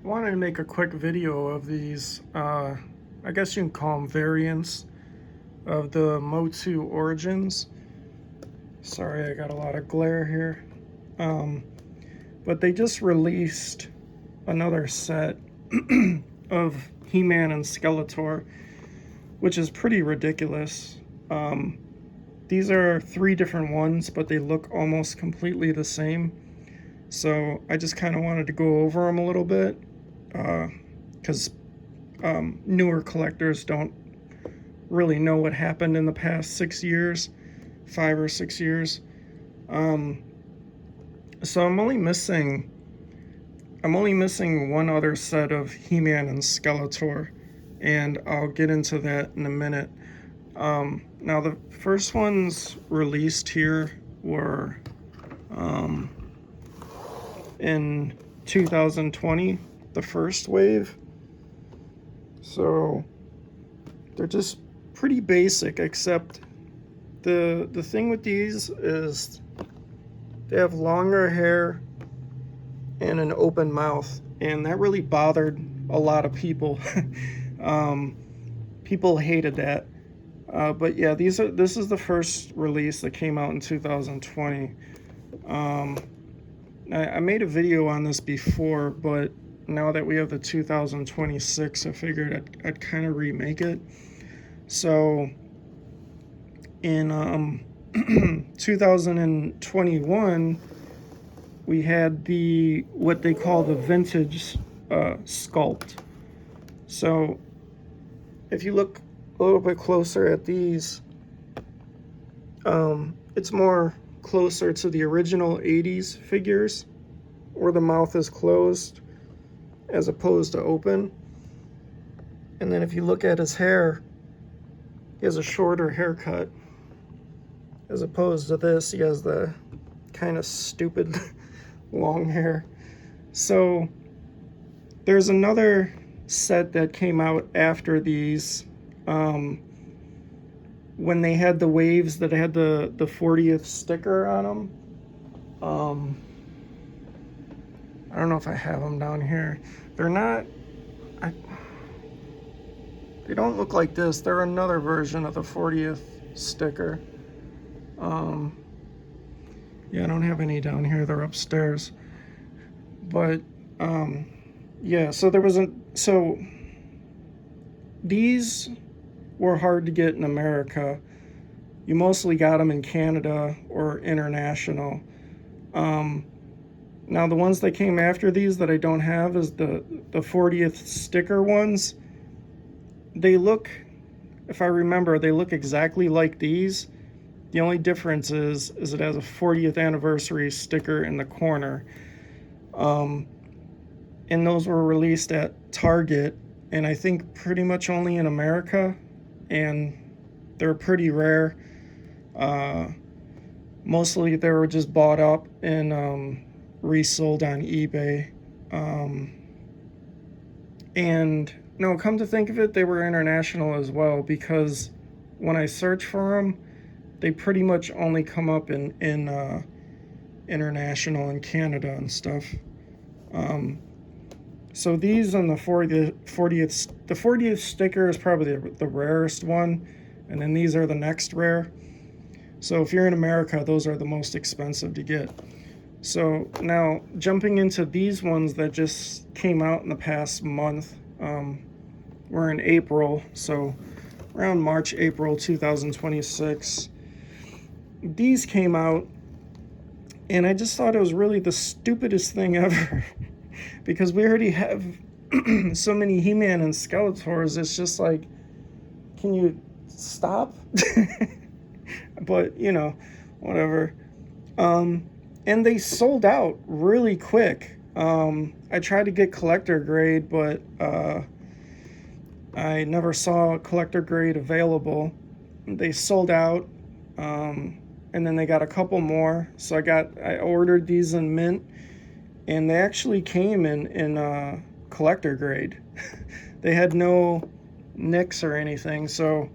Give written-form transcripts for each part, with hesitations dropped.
Wanted to make a quick video of these, I guess you can call them variants of the motu origins. Sorry, I got a lot of glare here. But they just released another set of He-Man and Skeletor, which is pretty ridiculous. These are 3 different ones, but they look almost completely the same. So I just kind of wanted to go over them a little bit, because newer collectors don't really know what happened in the past 6 years, 5 or 6 years. So I'm only missing one other set of He-Man and Skeletor, and I'll get into that in a minute. Now the first ones released here were in 2020, the first wave. So they're just pretty basic, except the thing with these is they have longer hair and an open mouth, and that really bothered a lot of people. People hated that. But yeah, this is the first release that came out in 2020. I made a video on this before, but now that we have the 2026, I figured I'd kind of remake it. So in 2021, we had what they call the vintage sculpt. So if you look a little bit closer at these, it's more closer to the original 80s figures, where the mouth is closed as opposed to open. And then if you look at his hair, he has a shorter haircut, as opposed to this, he has the kind of stupid long hair. So there's another set that came out after these, when they had the waves that had the 40th sticker on them. I don't know if I have them down here. They're not, they don't look like this. They're another version of the 40th sticker. Yeah, I don't have any down here. They're upstairs. But yeah, so these were hard to get in America. You mostly got them in Canada or international. Now the ones that came after these that I don't have is the 40th sticker ones. They look, if I remember, they look exactly like these. The only difference is it has a 40th anniversary sticker in the corner. And those were released at Target, and I think pretty much only in America, and they're pretty rare. Mostly they were just bought up and resold on eBay. And no, come to think of it, they were international as well, because when I search for them, they pretty much only come up in international and Canada and stuff. So these on the 40th sticker is probably the rarest one, and then these are the next rare. So if you're in America, those are the most expensive to get. So now jumping into these ones that just came out in the past month, we're in April, so around March, April 2026. These came out, and I just thought it was really the stupidest thing ever. Because we already have so many He-Man and Skeletors, it's just like, can you stop? But, you know, whatever. And they sold out really quick. I tried to get collector grade, but I never saw collector grade available. They sold out, and then they got a couple more. So I ordered these in mint, and they actually came in collector grade. They had no nicks or anything, so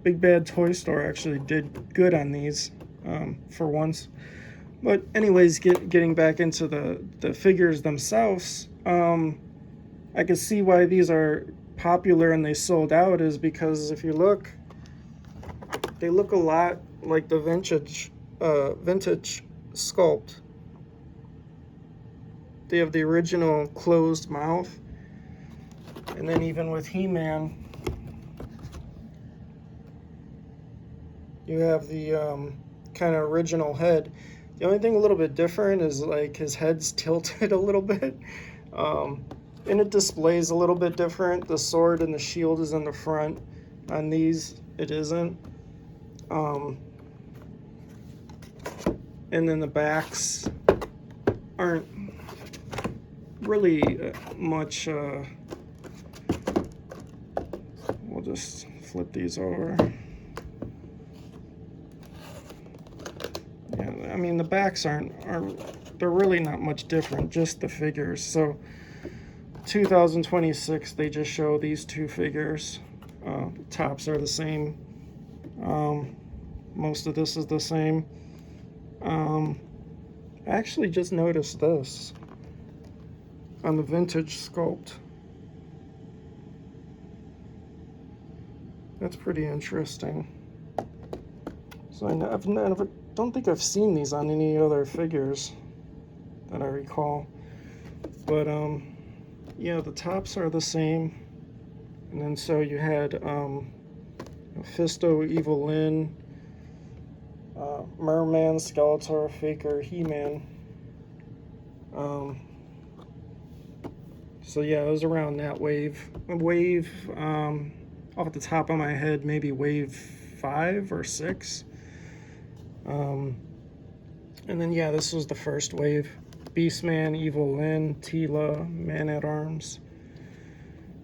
Big Bad Toy Store actually did good on these, for once. But anyways, getting back into the figures themselves, I can see why these are popular and they sold out is because if you look, they look a lot like the vintage sculpt. They have the original closed mouth, and then even with He-Man, you have the kind of original head. The only thing a little bit different is like his head's tilted a little bit, and it displays a little bit different. The sword and the shield is in the front. On these, it isn't. And then the backs aren't really much. We'll just flip these over. Yeah, I mean the backs aren't they're really not much different, just the figures. So 2026, they just show these two figures. The tops are the same. Most of this is the same. I actually just noticed this on the vintage sculpt. That's pretty interesting. So I don't think I've seen these on any other figures that I recall. But yeah, the tops are the same. And then so you had Fisto, Evil Lyn, Merman, Skeletor, Faker, He-Man. So yeah, it was around that wave. Off the top of my head, maybe wave 5 or 6. And then yeah, this was the first wave. Beastman, Evil Lyn, Teela, Man-at-Arms.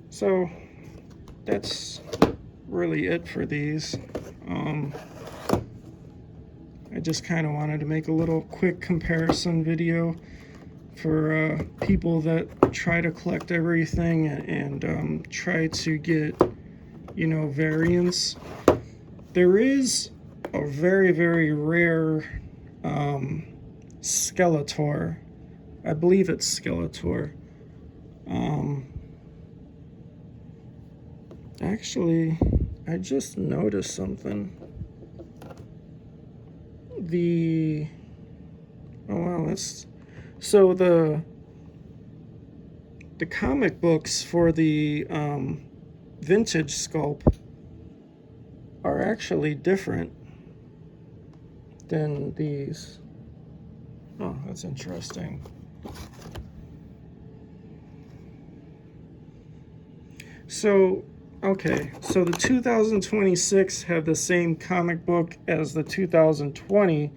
So that's really it for these. I just kind of wanted to make a little quick comparison video for people that try to collect everything and try to get, you know, variants. There is a very, very rare Skeletor. I believe it's Skeletor. Actually, I just noticed something. Oh wow, that's so the comic books for the vintage sculpt are actually different than these. Oh, that's interesting. So, okay, so the 2026 have the same comic book as the 2020.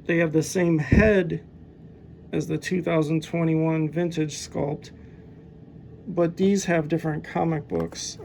They have the same head as the 2021 vintage sculpt, but these have different comic books.